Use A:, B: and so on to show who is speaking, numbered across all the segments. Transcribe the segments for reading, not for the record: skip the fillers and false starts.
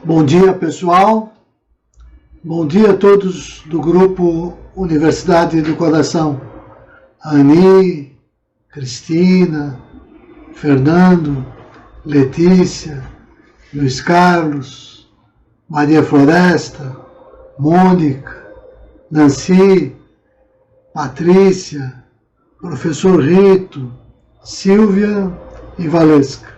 A: Bom dia, pessoal. Bom dia a todos do grupo Universidade do Coração. Ani, Cristina, Fernando, Letícia, Luiz Carlos, Maria Floresta, Mônica, Nancy, Patrícia, professor Rito, Silvia e Valesca.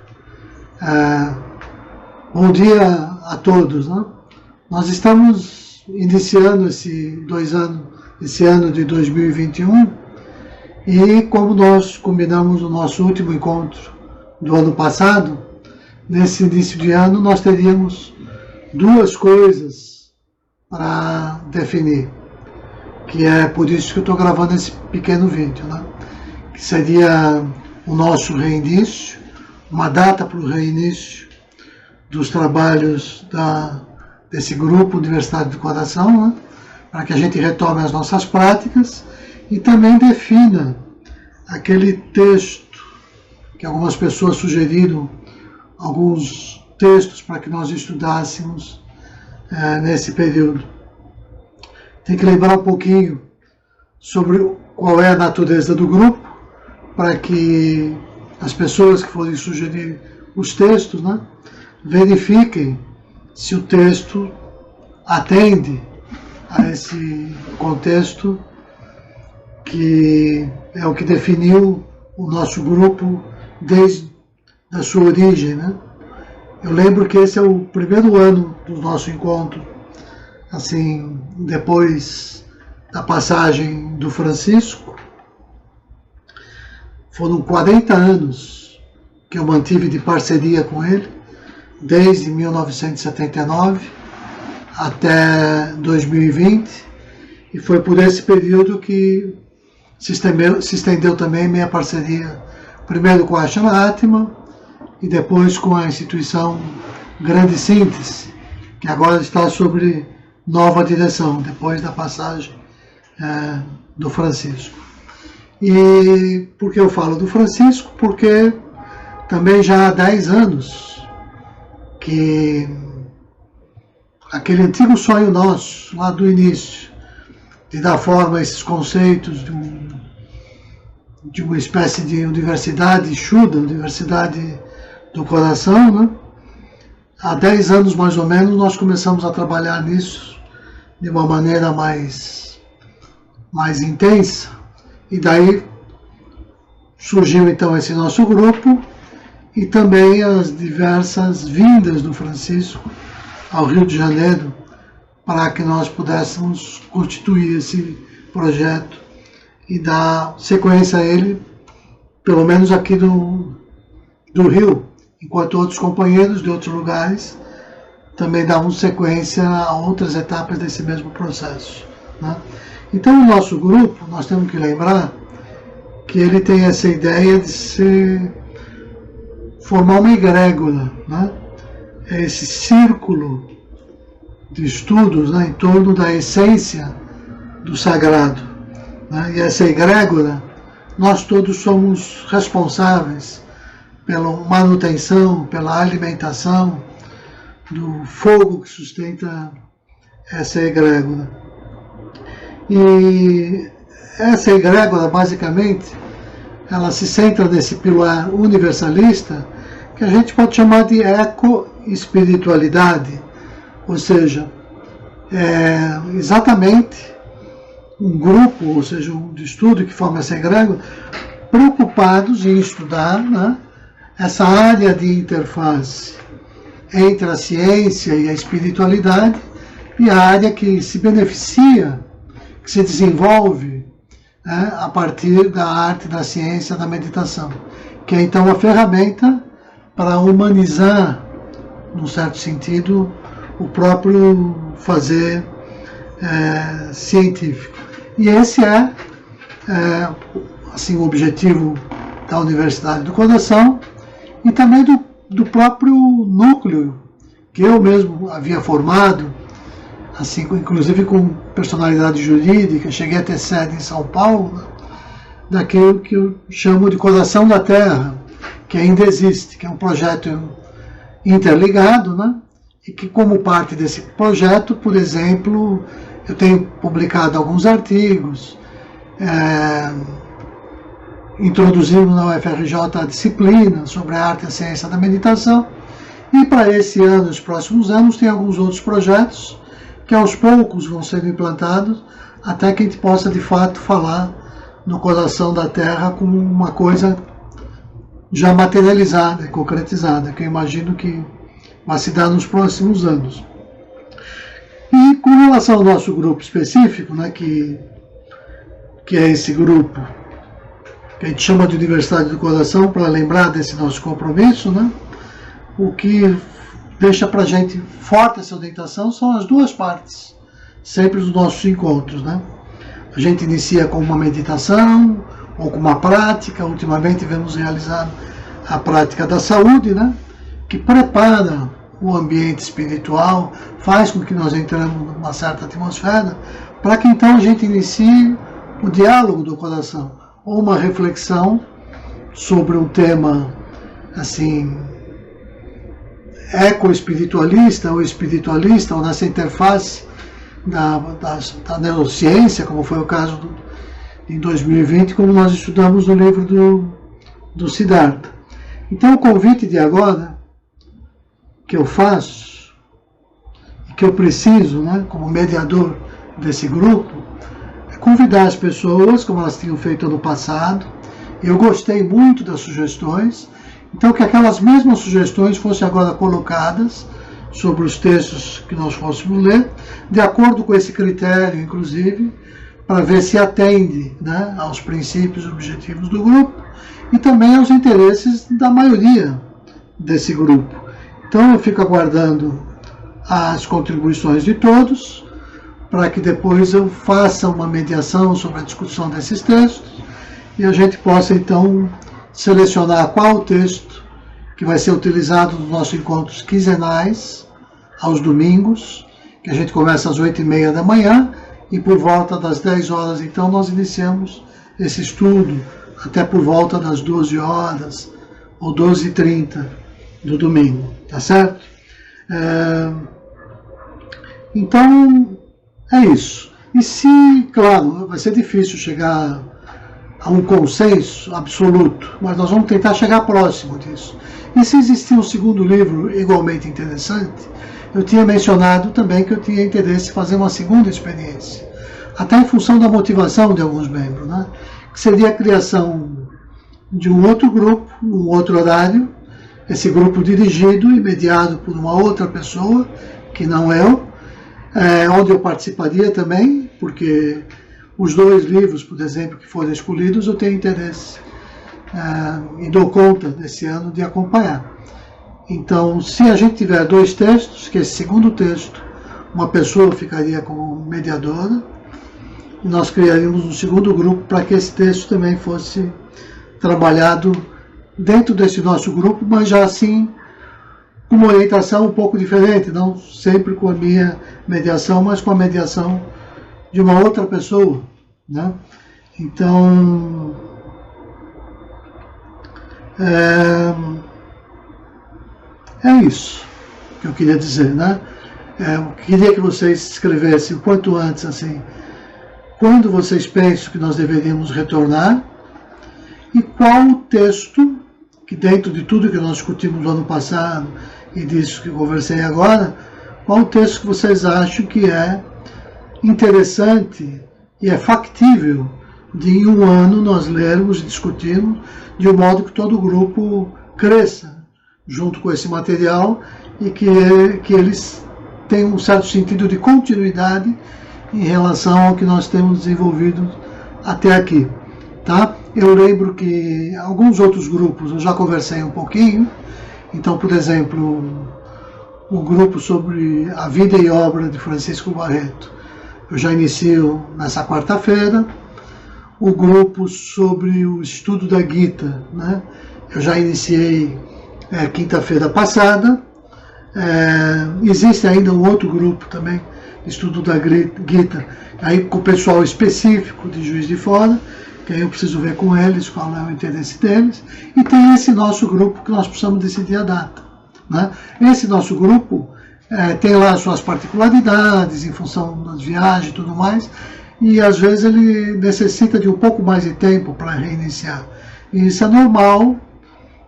A: Bom dia a todos, né? Nós estamos iniciando esse ano de 2021 e como nós combinamos o nosso último encontro do ano passado, nesse início de ano nós teríamos duas coisas para definir, que é por isso que eu estou gravando esse pequeno vídeo, né? Que seria o nosso reinício, uma data para o reinício dos trabalhos desse grupo Universidade do Coração, né? Para que a gente retome as nossas práticas e também defina aquele texto que algumas pessoas sugeriram, alguns textos para que nós estudássemos nesse período. Tem que lembrar um pouquinho sobre qual é a natureza do grupo, para que as pessoas que forem sugerir os textos, né, verifiquem se o texto atende a esse contexto que é o que definiu o nosso grupo desde a sua origem, né? Eu lembro que esse é o primeiro ano do nosso encontro, assim, depois da passagem do Francisco. Foram 40 anos que eu mantive de parceria com ele, desde 1979 até 2020, e foi por esse período que se estendeu também minha parceria, primeiro com a Shamaratma e depois com a instituição Grande Síntese, que agora está sob nova direção, depois da passagem do Francisco. E por que eu falo do Francisco? Porque também já há 10 anos que aquele antigo sonho nosso, lá do início, de dar forma a esses conceitos de uma espécie de universidade Shuddha, Universidade do Coração, né? Há 10 anos mais ou menos nós começamos a trabalhar nisso de uma maneira mais intensa, e daí surgiu então esse nosso grupo e também as diversas vindas do Francisco ao Rio de Janeiro para que nós pudéssemos constituir esse projeto e dar sequência a ele, pelo menos aqui do Rio, enquanto outros companheiros de outros lugares também davam sequência a outras etapas desse mesmo processo, né? Então, o nosso grupo, nós temos que lembrar que ele tem essa ideia de formar uma egrégora, né? É esse círculo de estudos, né, em torno da essência do sagrado, né? E essa egrégora, nós todos somos responsáveis pela manutenção, pela alimentação do fogo que sustenta essa egrégora. E essa egrégora, basicamente, ela se centra nesse pilar universalista que a gente pode chamar de eco-espiritualidade, ou seja, é exatamente um grupo, ou seja, de estudo que forma essa egrégora, preocupados em estudar, né, essa área de interface entre a ciência e a espiritualidade, e a área que se beneficia, que se desenvolve, né, a partir da arte, da ciência, da meditação, que é então a ferramenta para humanizar, num certo sentido, o próprio fazer científico. E esse é assim, o objetivo da Universidade do Coração e também do próprio núcleo que eu mesmo havia formado, assim, inclusive com personalidade jurídica. Cheguei a ter sede em São Paulo, né, daquilo que eu chamo de Coração da Terra, que ainda existe, que é um projeto interligado, né, e que, como parte desse projeto, por exemplo, eu tenho publicado alguns artigos, introduzindo na UFRJ a disciplina sobre a arte e a ciência da meditação, e para esse ano e os próximos anos tem alguns outros projetos que aos poucos vão sendo implantados até que a gente possa de fato falar no coração da Terra como uma coisa já materializada e concretizada, que eu imagino que vai se dar nos próximos anos. E com relação ao nosso grupo específico, né, que é esse grupo que a gente chama de Universidade do Coração, para lembrar desse nosso compromisso, né, o que deixa para a gente forte essa orientação são as duas partes, sempre dos nossos encontros, né? A gente inicia com uma meditação ou com uma prática. Ultimamente vemos realizar a prática da saúde, né? Que prepara o ambiente espiritual, faz com que nós entremos numa certa atmosfera, para que então a gente inicie o diálogo do coração, ou uma reflexão sobre um tema assim eco-espiritualista ou espiritualista, ou nessa interface da neurociência, como foi o caso em 2020, como nós estudamos no livro do Siddhartha. Então o convite de agora que eu faço, e que eu preciso, né, como mediador desse grupo, é convidar as pessoas, como elas tinham feito ano passado. Eu gostei muito das sugestões, então que aquelas mesmas sugestões fossem agora colocadas sobre os textos que nós fôssemos ler, de acordo com esse critério, inclusive, para ver se atende, né, aos princípios e objetivos do grupo e também aos interesses da maioria desse grupo. Então eu fico aguardando as contribuições de todos, para que depois eu faça uma mediação sobre a discussão desses textos e a gente possa então selecionar qual o texto que vai ser utilizado nos nossos encontros quinzenais, aos domingos, que a gente começa às 8h30 da manhã, e por volta das 10 horas, então, nós iniciamos esse estudo, até por volta das 12 horas, ou 12h30 do domingo, tá certo? Então, é isso. E se, claro, vai ser difícil chegar a um consenso absoluto, mas nós vamos tentar chegar próximo disso. E se existir um segundo livro igualmente interessante, eu tinha mencionado também que eu tinha interesse em fazer uma segunda experiência, até em função da motivação de alguns membros, né? Que seria a criação de um outro grupo, um outro horário, esse grupo dirigido e mediado por uma outra pessoa, que não eu, onde eu participaria também, porque os dois livros, por exemplo, que foram escolhidos, eu tenho interesse e dou conta desse ano de acompanhar. Então, se a gente tiver dois textos, que esse segundo texto, uma pessoa ficaria como mediadora, e nós criaríamos um segundo grupo para que esse texto também fosse trabalhado dentro desse nosso grupo, mas já assim, com uma orientação um pouco diferente, não sempre com a minha mediação, mas com a mediação de uma outra pessoa, né? Então, é isso que eu queria dizer, né? Eu queria que vocês escrevessem o quanto antes, assim, quando vocês pensam que nós deveríamos retornar e qual o texto que, dentro de tudo que nós discutimos no ano passado e disso que eu conversei agora, qual o texto que vocês acham que é interessante e é factível de em um ano nós lermos e discutirmos de um modo que todo o grupo cresça junto com esse material e que eles tenham um certo sentido de continuidade em relação ao que nós temos desenvolvido até aqui, tá? Eu lembro que alguns outros grupos eu já conversei um pouquinho. Então, por exemplo, o grupo sobre a vida e obra de Francisco Barreto, eu já inicio nessa quarta-feira. O grupo sobre o estudo da Gita, né? Eu já iniciei quinta-feira passada. Existe ainda um outro grupo também, estudo da Gita, aí com o pessoal específico de Juiz de Fora, que aí eu preciso ver com eles qual é o interesse deles, e tem esse nosso grupo que nós precisamos decidir a data, né? Esse nosso grupo tem lá suas particularidades em função das viagens e tudo mais, e às vezes ele necessita de um pouco mais de tempo para reiniciar. E isso é normal,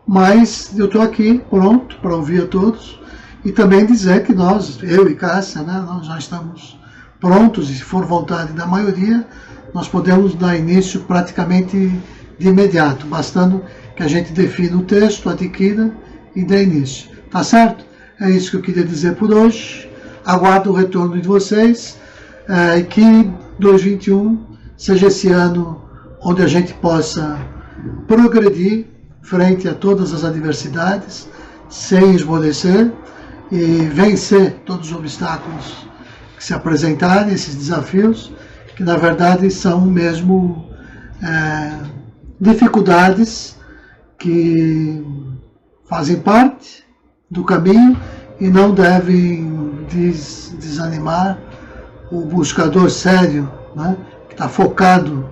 A: mas eu estou aqui pronto para ouvir a todos e também dizer que nós, eu e Cássia, né, nós já estamos prontos, e se for vontade da maioria, nós podemos dar início praticamente de imediato, bastando que a gente defina o texto, adquira e dê início. Tá certo? É isso que eu queria dizer por hoje. Aguardo o retorno de vocês e que 2021 seja esse ano onde a gente possa progredir frente a todas as adversidades, sem esmorecer, e vencer todos os obstáculos que se apresentarem, esses desafios, que na verdade são mesmo dificuldades que fazem parte do caminho e não devem desanimar o buscador sério, né, que está focado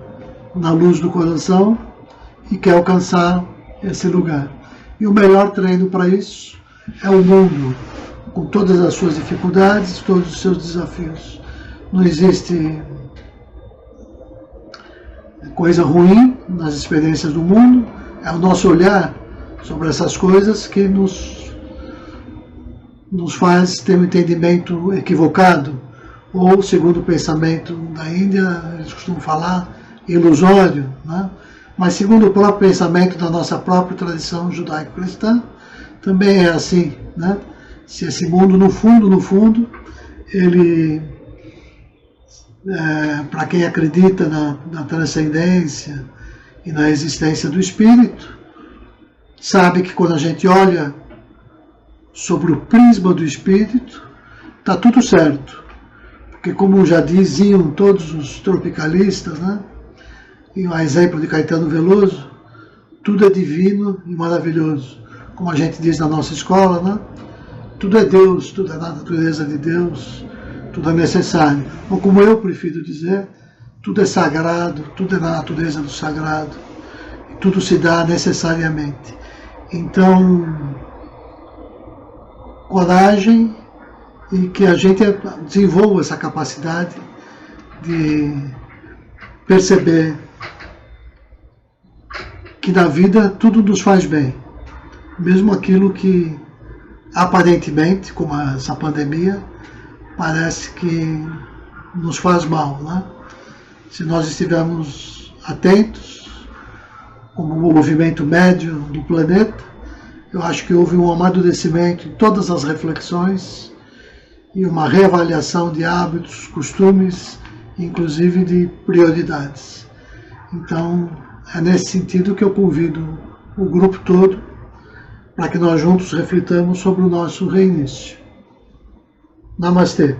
A: na luz do coração e quer alcançar esse lugar. E o melhor treino para isso é o mundo, com todas as suas dificuldades, todos os seus desafios. Não existe coisa ruim nas experiências do mundo, é o nosso olhar sobre essas coisas que nos faz ter um entendimento equivocado, ou, segundo o pensamento da Índia, eles costumam falar, ilusório, né? Mas segundo o próprio pensamento da nossa própria tradição judaico-cristã, também é assim, né? Se esse mundo, no fundo, ele, para quem acredita na transcendência e na existência do Espírito, sabe que quando a gente olha sobre o prisma do Espírito, está tudo certo. Porque como já diziam todos os tropicalistas, né? E um exemplo de Caetano Veloso, tudo é divino e maravilhoso. Como a gente diz na nossa escola, né? Tudo é Deus, tudo é na natureza de Deus, tudo é necessário. Ou como eu prefiro dizer, tudo é sagrado, tudo é na natureza do sagrado, tudo se dá necessariamente. Então, coragem e que a gente desenvolva essa capacidade de perceber que na vida tudo nos faz bem, mesmo aquilo que aparentemente, como essa pandemia, parece que nos faz mal, né? Se nós estivermos atentos, como o movimento médio do planeta, eu acho que houve um amadurecimento em todas as reflexões e uma reavaliação de hábitos, costumes, inclusive de prioridades. Então, é nesse sentido que eu convido o grupo todo para que nós juntos reflitamos sobre o nosso reinício. Namastê.